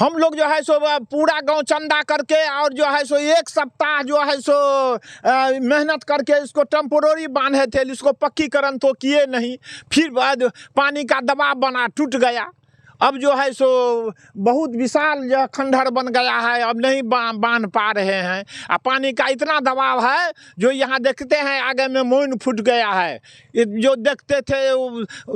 हम लोग जो है सो पूरा गांव चंदा करके और जो है सो एक सप्ताह जो है सो मेहनत करके इसको टेम्पोररी बांधे थे, इसको पक्कीकरण तो किए नहीं। फिर बाद पानी का दबाव बना, टूट गया। अब जो है सो बहुत विशाल जो खंडहर बन गया है, अब नहीं बांध पा रहे हैं। और पानी का इतना दबाव है जो यहाँ देखते हैं आगे में मोइन फूट गया है। जो देखते थे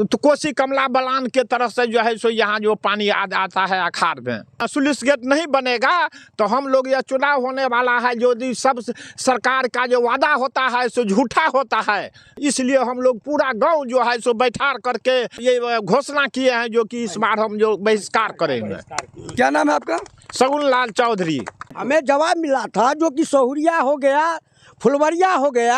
तो कोसी कमला बलान के तरफ से जो है सो यहाँ जो पानी आता है अखाड़ में। स्लुइस गेट नहीं बनेगा तो हम लोग, यह चुनाव होने वाला है, जो सब सरकार का जो वादा होता है सो झूठा होता है। इसलिए हम लोग पूरा गाँव जो है सो बैठार करके ये घोषणा किए हैं जो कि इस बार हम जो बहिष्कार करेंगे। क्या नाम है आपका? सगुन लाल चौधरी। हमें जवाब मिला था जो कि सहुरिया हो गया, फुलवरिया हो गया,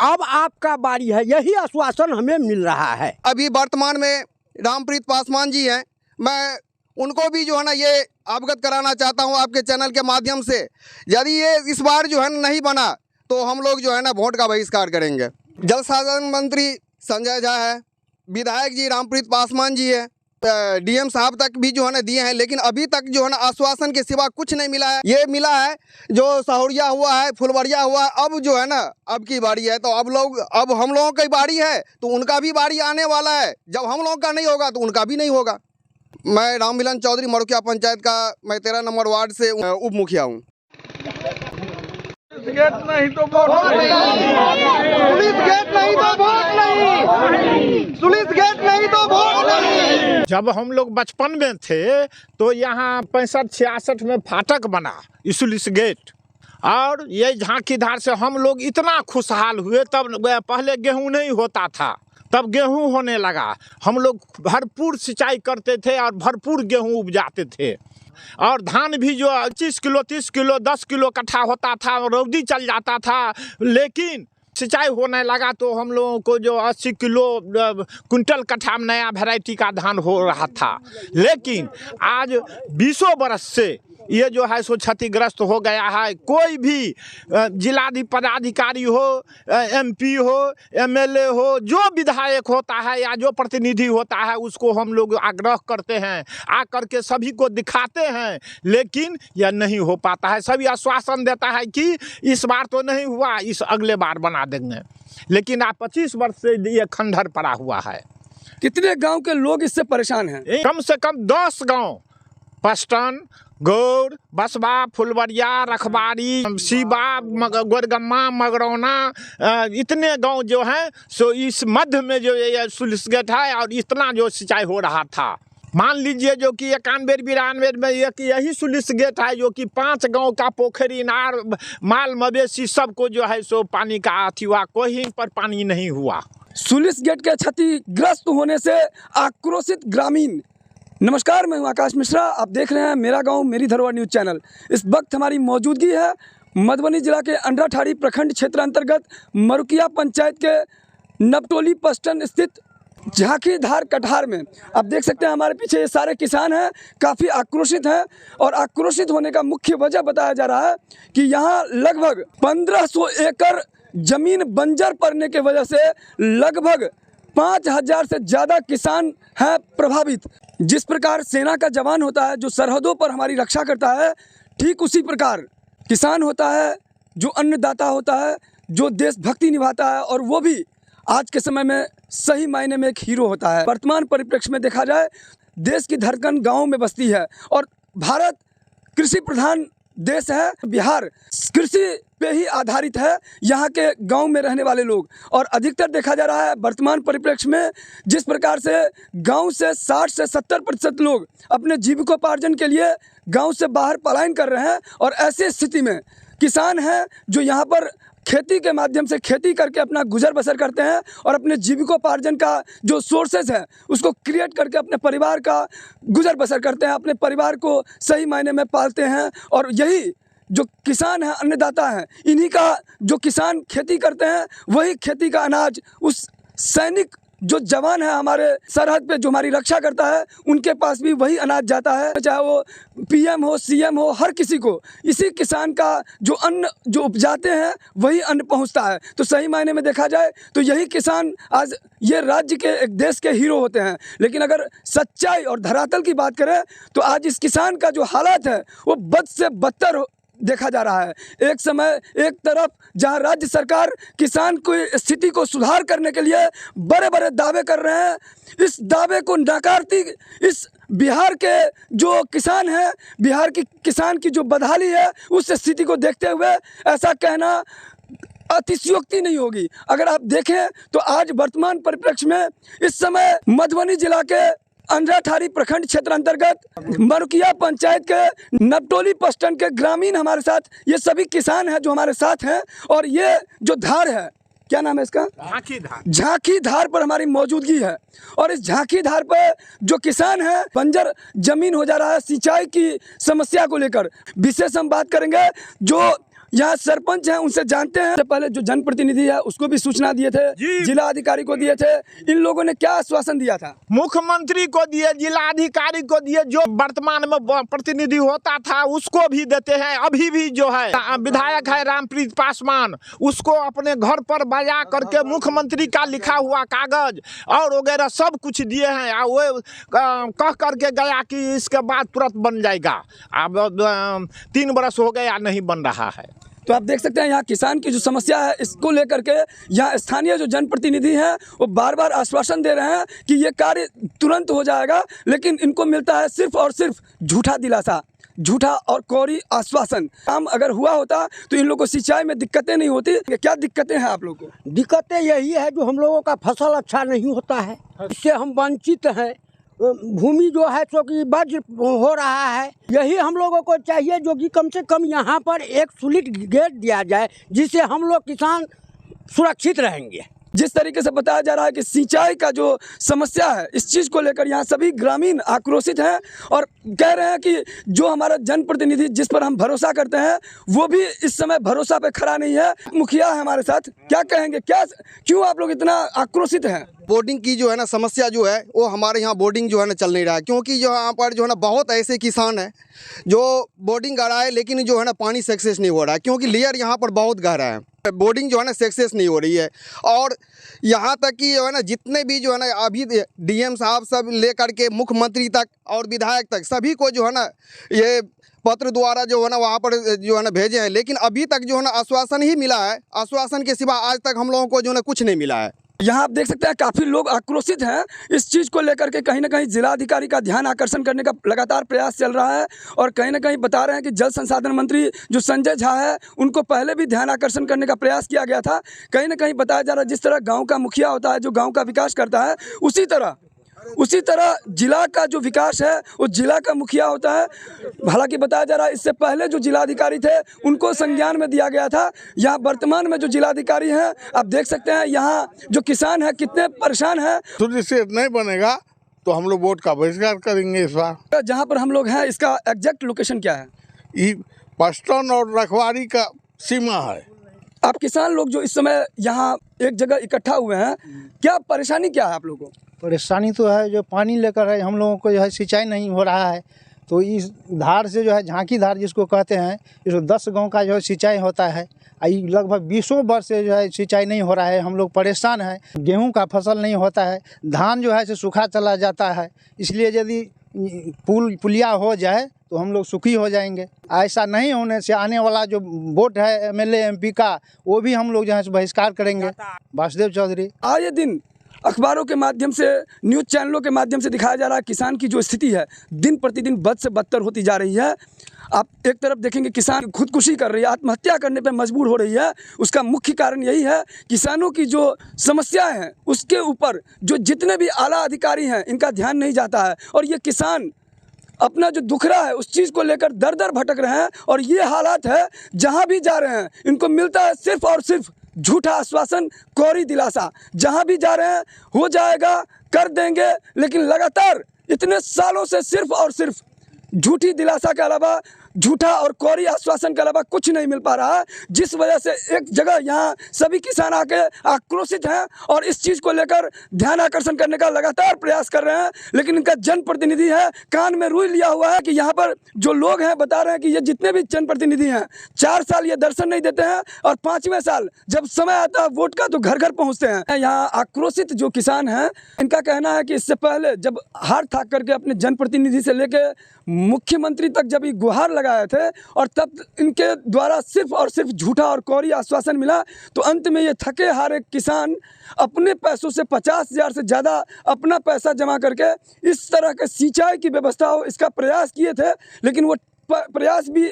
अब आपका बारी है, यही आश्वासन हमें मिल रहा है। अभी वर्तमान में रामप्रीत पासवान जी हैं, मैं उनको भी जो है ना ये अवगत कराना चाहता हूं आपके चैनल के माध्यम से, यदि ये इस बार जो है नहीं बना तो हम लोग जो है ना वोट का बहिष्कार करेंगे। जल संसाधन मंत्री संजय झा है, विधायक जी रामप्रीत पासवान जी है, डीएम साहब तक भी जो है ना दिए हैं, लेकिन अभी तक जो है ना आश्वासन के सिवा कुछ नहीं मिला है। ये मिला है जो सहुरिया हुआ है, फुलवरिया हुआ है, अब जो है ना अब की बारी है। तो अब हम लोगों की बारी है तो उनका भी बारी आने वाला है। जब हम लोगों का नहीं होगा तो उनका भी नहीं होगा। मैं राम मिलन चौधरी, मरुकिया पंचायत का, मैं 13 नंबर वार्ड से उप मुखिया हूँ। गेट नहीं तो वोट नहीं, पुलिस गेट नहीं तो वोट नहीं, पुलिस गेट नहीं तो वोट नहीं। जब हम लोग बचपन में थे तो यहाँ 65-66 में फाटक बना स्लुइस गेट, और ये झांकी धार से हम लोग इतना खुशहाल हुए। तब पहले गेहूं नहीं होता था, तब गेहूं होने लगा। हम लोग भरपूर सिंचाई करते थे और भरपूर गेहूं उपजाते थे। और धान भी जो 25 किलो 30 किलो 10 किलो कट्ठा होता था, रौदी चल जाता था। लेकिन सिंचाई होने लगा तो हम लोगों को जो 80 किलो कुंटल कट्ठा में नया वैरायटी का धान हो रहा था। लेकिन आज 20 बरस से ये जो है सो क्षतिग्रस्त हो गया है। कोई भी पदाधिकारी हो, एमपी हो, एमएलए हो, जो विधायक होता है या जो प्रतिनिधि होता है, उसको हम लोग आग्रह करते हैं, आकर के सभी को दिखाते हैं, लेकिन यह नहीं हो पाता है। सभी आश्वासन देता है कि इस बार तो नहीं हुआ, इस अगले बार बना देंगे, लेकिन आप 25 वर्ष से ये खंडहर पड़ा हुआ है। कितने गांव के लोग इससे परेशान हैं? कम से कम 10 गाँव, पष्टन, गौर, बसबा, फुलवरिया, रखबारी, सीबा, गोरगम्मा, मगरौना, इतने गांव जो हैं सो इस मध्य में जो ये स्लुइस गेट है और इतना जो सिंचाई हो रहा था। मान लीजिए जो कि 91-92 में यही स्लुइस गेट है जो कि 5 गांव का पोखरी, इनार, माल मवेशी सबको जो है सो पानी का अथी हुआ, कहीं पर पानी नहीं हुआ। स्लुइस गेट के क्षतिग्रस्त होने से आक्रोशित ग्रामीण। नमस्कार, मैं हूं आकाश मिश्रा, आप देख रहे हैं मेरा गांव मेरी धरोहर न्यूज़ चैनल। इस वक्त हमारी मौजूदगी है मधुबनी जिला के अंडराठाड़ी प्रखंड क्षेत्र अंतर्गत मरुकिया पंचायत के नवटोली पष्टन स्थित झांकी धार कठार में। आप देख सकते हैं हमारे पीछे ये सारे किसान हैं, काफ़ी आक्रोशित हैं। और आक्रोशित होने का मुख्य वजह बताया जा रहा है कि यहाँ लगभग 1500 एकड़ जमीन बंजर पड़ने की वजह से लगभग 5000 से ज़्यादा किसान हैं प्रभावित। जिस प्रकार सेना का जवान होता है जो सरहदों पर हमारी रक्षा करता है, ठीक उसी प्रकार किसान होता है जो अन्नदाता होता है, जो देशभक्ति निभाता है, और वो भी आज के समय में सही मायने में एक हीरो होता है। वर्तमान परिप्रेक्ष्य में देखा जाए, देश की धड़कन गाँव में बसती है और भारत कृषि प्रधान देश है। बिहार कृषि पे ही आधारित है, यहाँ के गांव में रहने वाले लोग। और अधिकतर देखा जा रहा है वर्तमान परिप्रेक्ष्य में जिस प्रकार से गांव से 60 से 70% लोग अपने जीविकोपार्जन के लिए गांव से बाहर पलायन कर रहे हैं। और ऐसी स्थिति में किसान हैं जो यहाँ पर खेती के माध्यम से खेती करके अपना गुजर बसर करते हैं और अपने जीविकोपार्जन का जो सोर्सेज है उसको क्रिएट करके अपने परिवार का गुजर बसर करते हैं, अपने परिवार को सही मायने में पालते हैं। और यही जो किसान हैं, अन्नदाता हैं, इन्हीं का जो किसान खेती करते हैं वही खेती का अनाज उस सैनिक जो जवान है हमारे सरहद पे जो हमारी रक्षा करता है उनके पास भी वही अनाज जाता है, चाहे वो पीएम हो सीएम हो, हर किसी को इसी किसान का जो अन्न जो उपजाते हैं वही अन्न पहुंचता है। तो सही मायने में देखा जाए तो यही किसान आज ये राज्य के एक देश के हीरो होते हैं। लेकिन अगर सच्चाई और धरातल की बात करें तो आज इस किसान का जो हालात है वो बद से बदतर देखा जा रहा है। एक समय एक तरफ जहां राज्य सरकार किसान की स्थिति को सुधार करने के लिए बड़े बड़े दावे कर रहे हैं, इस दावे को नकारती इस बिहार के जो किसान हैं, बिहार की किसान की जो बदहाली है, उस स्थिति को देखते हुए ऐसा कहना अतिशयोक्ति नहीं होगी। अगर आप देखें तो आज वर्तमान परिप्रेक्ष्य में इस समय मधुबनी जिला के अंधराठारी प्रखंड क्षेत्र अंतर्गत मरुकिया पंचायत के नपटोली पस्टन के ग्रामीण हमारे साथ, ये सभी किसान हैं जो हमारे साथ हैं। और ये जो धार है, क्या नाम है इसका? झांकी धार पर हमारी मौजूदगी है। और इस झांकी धार पर जो किसान है, बंजर जमीन हो जा रहा है सिंचाई की समस्या को लेकर। विशेष हम बात करेंगे जो यहाँ सरपंच हैं उनसे जानते हैं। पहले जो जनप्रतिनिधि है उसको भी सूचना दिए थे, जिला अधिकारी को दिए थे, इन लोगों ने क्या आश्वासन दिया था? मुख्यमंत्री को दिए, जिला अधिकारी को दिए, जो वर्तमान में प्रतिनिधि होता था उसको भी देते हैं। अभी भी जो है विधायक है रामप्रीत पासवान, उसको अपने घर पर बजा करके मुख्यमंत्री का लिखा हुआ कागज और वगैरह सब कुछ दिए हैं। वो कह करके गया कि इसके बाद तुरंत बन जाएगा। अब 3 बरस हो गया नहीं बन रहा है। तो आप देख सकते हैं यहाँ किसान की जो समस्या है इसको लेकर के यहाँ स्थानीय जो जनप्रतिनिधि हैं वो बार बार आश्वासन दे रहे हैं कि ये कार्य तुरंत हो जाएगा, लेकिन इनको मिलता है सिर्फ और सिर्फ झूठा दिलासा, झूठा और कोरी आश्वासन। काम अगर हुआ होता तो इन लोगों को सिंचाई में दिक्कतें नहीं होती। क्या दिक्कतें हैं आप लोगों को? दिक्कतें यही है जो हम लोगों का फसल अच्छा नहीं होता है, इससे हम वंचित हैं। भूमि जो है सो कि वज्र हो रहा है। यही हम लोगों को चाहिए जो कि कम से कम यहाँ पर एक सुलिट गेट दिया जाए जिससे हम लोग किसान सुरक्षित रहेंगे। जिस तरीके से बताया जा रहा है कि सिंचाई का जो समस्या है, इस चीज़ को लेकर यहाँ सभी ग्रामीण आक्रोशित हैं और कह रहे हैं कि जो हमारा जनप्रतिनिधि जिस पर हम भरोसा करते हैं वो भी इस समय भरोसा पे खड़ा नहीं है। मुखिया है हमारे साथ, क्या कहेंगे, क्या क्यों आप लोग इतना आक्रोशित हैं? बोर्डिंग की जो है ना समस्या जो है वो हमारे यहाँ बोर्डिंग जो है ना चल नहीं रहा है, क्योंकि जो यहाँ पर जो है ना बहुत ऐसे किसान हैं जो बोर्डिंग करा है लेकिन जो है ना पानी सक्सेस नहीं हो रहा है, क्योंकि लेयर यहाँ पर बहुत गहरा है, बोर्डिंग जो है ना सक्सेस नहीं हो रही है। और यहाँ तक कि जो है ना जितने भी जो है ना अभी डीएम साहब सब लेकर के मुख्यमंत्री तक और विधायक तक सभी को जो है ना ये पत्र द्वारा जो है ना वहाँ पर जो है ना भेजे हैं, लेकिन अभी तक जो है ना आश्वासन ही मिला है। आश्वासन के सिवा आज तक हम लोगों को जो है ना कुछ नहीं मिला है। यहाँ आप देख सकते हैं काफ़ी लोग आक्रोशित हैं इस चीज़ को लेकर के। कहीं ना कहीं जिलाधिकारी का ध्यान आकर्षण करने का लगातार प्रयास चल रहा है और कहीं ना कहीं बता रहे हैं कि जल संसाधन मंत्री जो संजय झा है उनको पहले भी ध्यान आकर्षण करने का प्रयास किया गया था। कहीं ना कहीं बताया जा रहा है जिस तरह गाँव का मुखिया होता है जो गाँव का विकास करता है, उसी तरह जिला का जो विकास है वो जिला का मुखिया होता है। हालांकि बताया जा रहा है इससे पहले जो जिलाधिकारी थे उनको संज्ञान में दिया गया था। यहाँ वर्तमान में जो जिलाधिकारी हैं आप देख सकते हैं यहाँ जो किसान हैं कितने परेशान हैं। सुनिश्चित नहीं बनेगा तो हम लोग वोट का बहिष्कार करेंगे इस बार। जहाँ पर हम लोग हैं इसका एग्जैक्ट लोकेशन क्या है? ये पस्टन और रखवारी का सीमा है। आप किसान लोग जो इस समय यहाँ एक जगह इकट्ठा हुए हैं, क्या परेशानी क्या है आप लोगों को? परेशानी तो है जो पानी लेकर है, हम लोगों को जो है सिंचाई नहीं हो रहा है। तो इस धार से जो है झांकी धार जिसको कहते हैं, इस 10 गांव का जो है सिंचाई होता है। लगभग 20 वर्ष से जो है सिंचाई नहीं हो रहा है। हम लोग परेशान हैं। गेहूं का फसल नहीं होता है, धान जो है से सूखा चला जाता है। इसलिए यदि पुलिया हो जाए तो हम लोग सुखी हो जाएंगे। ऐसा नहीं होने से आने वाला जो वोट है एमएलए एमपी का वो भी हम लोग जो है बहिष्कार करेंगे। वासुदेव चौधरी। आए दिन अखबारों के माध्यम से, न्यूज़ चैनलों के माध्यम से दिखाया जा रहा है किसान की जो स्थिति है दिन प्रतिदिन बद से बदतर होती जा रही है। आप एक तरफ देखेंगे किसान खुदकुशी कर रही है, आत्महत्या करने पर मजबूर हो रही है। उसका मुख्य कारण यही है किसानों की जो समस्याएं हैं उसके ऊपर जो जितने भी आला अधिकारी हैं इनका ध्यान नहीं जाता है और ये किसान अपना जो दुखड़ा है उस चीज़ को लेकर दर दर भटक रहे हैं। और ये हालात है जहाँ भी जा रहे हैं इनको मिलता है सिर्फ और सिर्फ झूठा आश्वासन, कोरी दिलासा। जहाँ भी जा रहे हैं हो जाएगा, कर देंगे, लेकिन लगातार इतने सालों से सिर्फ और सिर्फ झूठी दिलासा के अलावा झूठा और कोरी आश्वासन के अलावा कुछ नहीं मिल पा रहा है, जिस वजह से एक जगह यहाँ सभी किसान आके आक्रोशित हैं और इस चीज़ को लेकर ध्यान आकर्षण करने का लगातार प्रयास कर रहे हैं। लेकिन इनका जनप्रतिनिधि है कान में रुई लिया हुआ है कि यहाँ पर जो लोग हैं बता रहे हैं कि ये जितने भी जनप्रतिनिधि हैं 4 साल ये दर्शन नहीं देते हैं और 5वें साल जब समय आता है वोट का तो घर घर पहुँचते हैं। यहाँ आक्रोशित जो किसान हैं इनका कहना है कि इससे पहले जब हार थाक करके अपने जनप्रतिनिधि से लेके मुख्यमंत्री तक जब ये गुहार लगाए थे और तब इनके द्वारा सिर्फ और सिर्फ झूठा और कोरी आश्वासन मिला, तो अंत में ये थके हारे किसान अपने पैसों से 50,000 से ज़्यादा अपना पैसा जमा करके इस तरह के सिंचाई की व्यवस्था हो इसका प्रयास किए थे, लेकिन वो प्रयास भी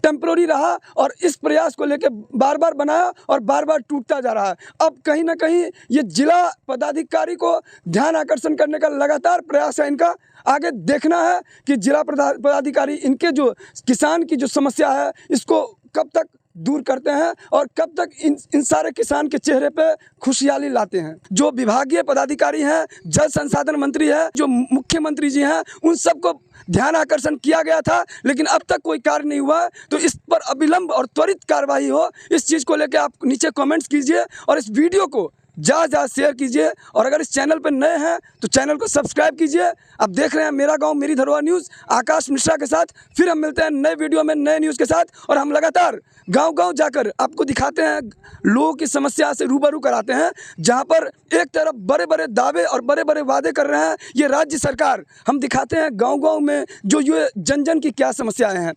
टेम्प्रोरी रहा और इस प्रयास को लेकर बार बार बनाया और बार बार टूटता जा रहा है। अब कहीं ना कहीं ये जिला पदाधिकारी को ध्यान आकर्षण करने का लगातार प्रयास है इनका। आगे देखना है कि जिला पदाधिकारी इनके जो किसान की जो समस्या है इसको कब तक दूर करते हैं और कब तक इन सारे किसान के चेहरे पे खुशहाली लाते हैं। जो विभागीय पदाधिकारी हैं, जल संसाधन मंत्री है, जो मुख्यमंत्री जी हैं, उन सबको ध्यान आकर्षण किया गया था लेकिन अब तक कोई कार्य नहीं हुआ। तो इस पर अविलंब और त्वरित कार्रवाई हो, इस चीज़ को लेकर आप नीचे कमेंट्स कीजिए और इस वीडियो को ज़्यादा शेयर कीजिए और अगर इस चैनल पर नए हैं तो चैनल को सब्सक्राइब कीजिए। आप देख रहे हैं मेरा गांव मेरी धरोहर न्यूज़ आकाश मिश्रा के साथ। फिर हम मिलते हैं नए वीडियो में नए न्यूज़ के साथ और हम लगातार गांव-गांव जाकर आपको दिखाते हैं, लोगों की समस्या से रूबरू कराते हैं। जहां पर एक तरफ बड़े-बड़े दावे और बड़े-बड़े वादे कर रहे हैं ये राज्य सरकार, हम दिखाते हैं गाँव-गाँव में जो ये जन की क्या समस्याएँ हैं।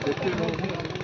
देखिए